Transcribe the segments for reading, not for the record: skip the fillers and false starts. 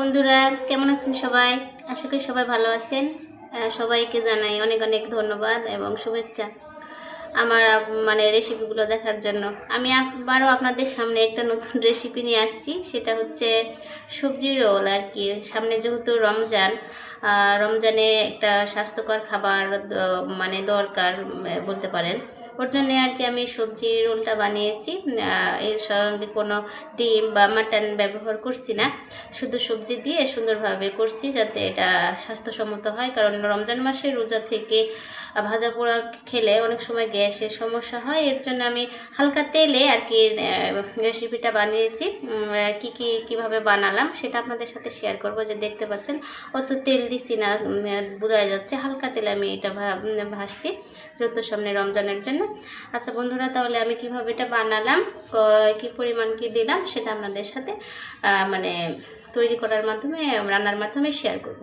বন্ধুরা, কেমন আছেন সবাই? আশা করি সবাই ভালো আছেন। সবাইকে জানাই অনেক অনেক ধন্যবাদ এবং শুভেচ্ছা আমার রেসিপিগুলো দেখার জন্য। আমি আবারও আপনাদের সামনে একটা নতুন রেসিপি নিয়ে আসছি। সেটা হচ্ছে সবজি রোল আর কি। সামনে যেহেতু রমজানে একটা স্বাস্থ্যকর খাবার দরকার বলতে পারেন। ওর জন্যে আর কি আমি সবজি রোলটা বানিয়েছি। এর সঙ্গে কোনো ডিম বা মাটন ব্যবহার করছি না, শুধু সবজি দিয়ে সুন্দরভাবে করছি যাতে এটা স্বাস্থ্যসম্মত হয়। কারণ রমজান মাসে রোজা থেকে ভাজা পোড়া খেলে অনেক সময় গ্যাসের সমস্যা হয়। এর জন্য আমি হালকা তেলে আর কি রেসিপিটা বানিয়েছি। কিভাবে বানালাম সেটা আপনাদের সাথে শেয়ার করব। যে দেখতে পাচ্ছেন অত তেল দিছি না, বোঝা যাচ্ছে হালকা তেলে আমি এটা ভাজছি যত সামনে রমজানের জন্য। আচ্ছা বন্ধুরা, তাহলে আমি কিভাবে এটা বানালাম, কি পরিমাণ কি দিলাম সেটা আপনাদের সাথে তৈরি করার মাধ্যমে, রান্নার মাধ্যমে শেয়ার করব।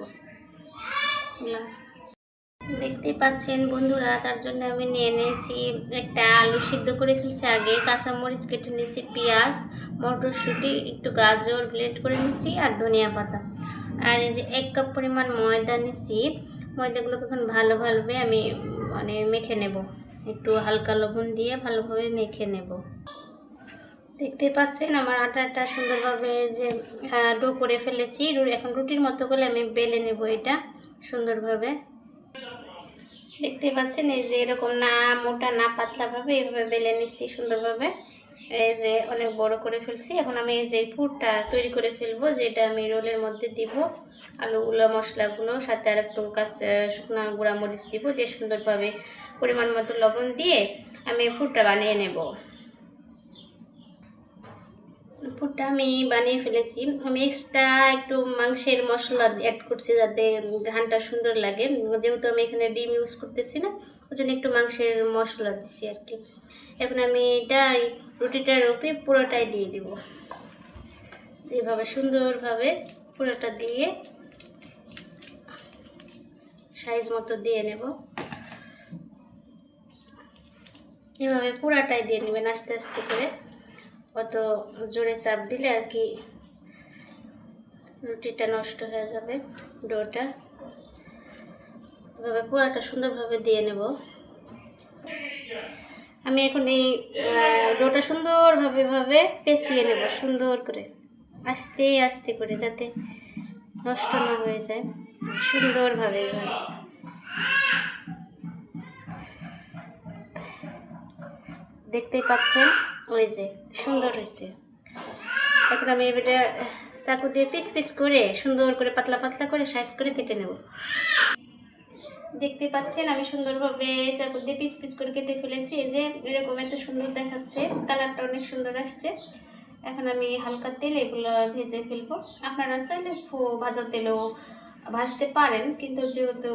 দেখতে পাচ্ছেন বন্ধুরা, তার জন্য আমি নিয়ে নিয়েছি একটা আলু সিদ্ধ করে ফেলছি আগে, কাঁচামরিচ কেটে নিয়েছি, পেঁয়াজ, মটরশুঁটি, একটু গাজর ব্লেন্ড করে নিয়েছি আর ধনিয়া পাতা। আর এই যে 1 কাপ পরিমাণ ময়দা নিয়েছি। ময়দাগুলোকে এখন ভালোভাবে আমি মেখে নেব। একটু হালকা লবণ দিয়ে ভালোভাবে মেখে নেব। দেখতে পাচ্ছেন আমার আটাটা সুন্দরভাবে যে ডো করে ফেলেছি। এখন রুটির মতো করে আমি বেলে নেব এটা সুন্দরভাবে। দেখতে পাচ্ছেন এই যে এরকম না মোটা না পাতলাভাবে এইভাবে বেলে নিচ্ছি সুন্দরভাবে। এই যে অনেক বড় করে ফেলছি। এখন আমি এই যে পুরটা তৈরি করে ফেলবো, যেটা আমি রোলের মধ্যে দিব। আলুগুলো, মশলাগুলো, সাথে আর একটু শুকনো গুঁড়া মরিচ দিব, দিয়ে সুন্দরভাবে পরিমাণ মতো লবণ দিয়ে আমি পুরটা বানিয়ে নেব। পুরটা আমি বানিয়ে ফেলেছি। আমি এক্সট্রা একটু মাংসের মশলা অ্যাড করছি যাতে ঘ্রাণটা সুন্দর লাগে। যেহেতু আমি এখানে ডিম ইউজ করতেছি না, ওই জন্য একটু মাংসের মশলা দিচ্ছি আর কি। এখন আমি এটা রুটিটার উপরে পুরোটাই দিয়ে দিব। সেভাবে সুন্দরভাবে পুরোটা দিয়ে সাইজ মতো দিয়ে নেব। এভাবে পুরাটাই দিয়ে নেবেন আস্তে আস্তে করে। অত জোরে চাপ দিলে আর কি রুটিটা নষ্ট হয়ে যাবে, ডোটা। এভাবে পুরাটা সুন্দরভাবে দিয়ে নেব। আমি এখন এই ডোটা সুন্দরভাবে পেঁচিয়ে নেব, সুন্দর করে আস্তে আস্তে করে, যাতে নষ্ট না হয়ে যায়। সুন্দরভাবে দেখতেই পাচ্ছেন, ওই যে সুন্দর হয়েছে। এখন আমি এটা চাকু দিয়ে পিচ পিচ করে সুন্দর করে পাতলা পাতলা করে সাইজ করে কেটে নেব। দেখতে পাচ্ছেন আমি সুন্দরভাবে চাকু দিয়ে পিচ পিচ করে কেটে ফেলেছি। এই যে এরকম এত সুন্দর দেখাচ্ছে, কালারটা অনেক সুন্দর আসছে। এখন আমি হালকা তেল এগুলো ভেজে ফেলবো। আপনারা চাইলে ভাজা তেলেও ভাজতে পারেন, কিন্তু যেহেতু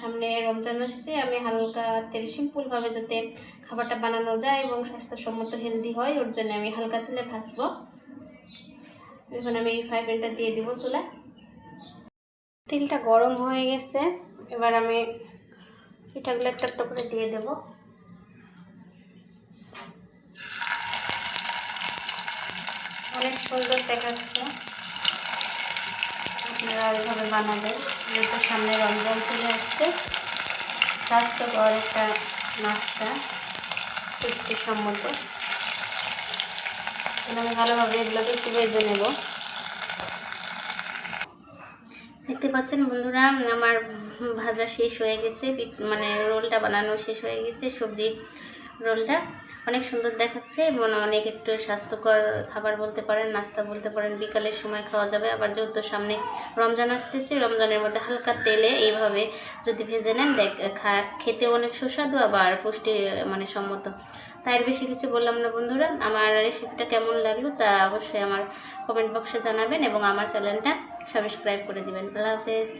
সামনে রমজান আসছে, আমি হালকা তেল সিম্পলভাবে যাতে খাবারটা বানানো যায় এবং স্বাস্থ্যসম্মত হেলদি হয়, ওর জন্য আমি হালকা তেলে ভাজবো। এখন আমি ফ্রাই প্যানটা দিয়ে দিব চুলায়। তেলটা গরম হয়ে গেছে, এবার আমি পিঠাগুলো একটা একটা করে দিয়ে দেব। অনেক সুন্দর দেখাচ্ছে। আপনারা এইভাবে বানাবেন, যেহেতু সামনে রমজান চলে আসছে। স্বাস্থ্যকর একটা নাস্তা, পুষ্টিসম্মত। আমি ভালোভাবে এগুলোকে একটু ভেজে নেব। দেখতে পাচ্ছেন বন্ধুরা, আমার ভাজা শেষ হয়ে গেছে, রোলটা বানানো শেষ হয়ে গেছে। সবজি রোলটা অনেক সুন্দর দেখাচ্ছে এবং অনেক একটু স্বাস্থ্যকর খাবার বলতে পারেন, নাস্তা বলতে পারেন। বিকালের সময় খাওয়া যাবে। আবার যেহেতু সামনে রমজান আসতেছে, রমজানের মধ্যে হালকা তেলে এইভাবে যদি ভেজে নেন, খেতে অনেক সুস্বাদু, আবার পুষ্টি সম্মত। তাই আর বেশি কিছু বললাম না বন্ধুরা। আমার রেসিপিটা কেমন লাগলো তা অবশ্যই আমার কমেন্ট বক্সে জানাবেন এবং আমার চ্যানেলটা সাবস্ক্রাইব করে দিবেন। আল্লাহ হাফেজ।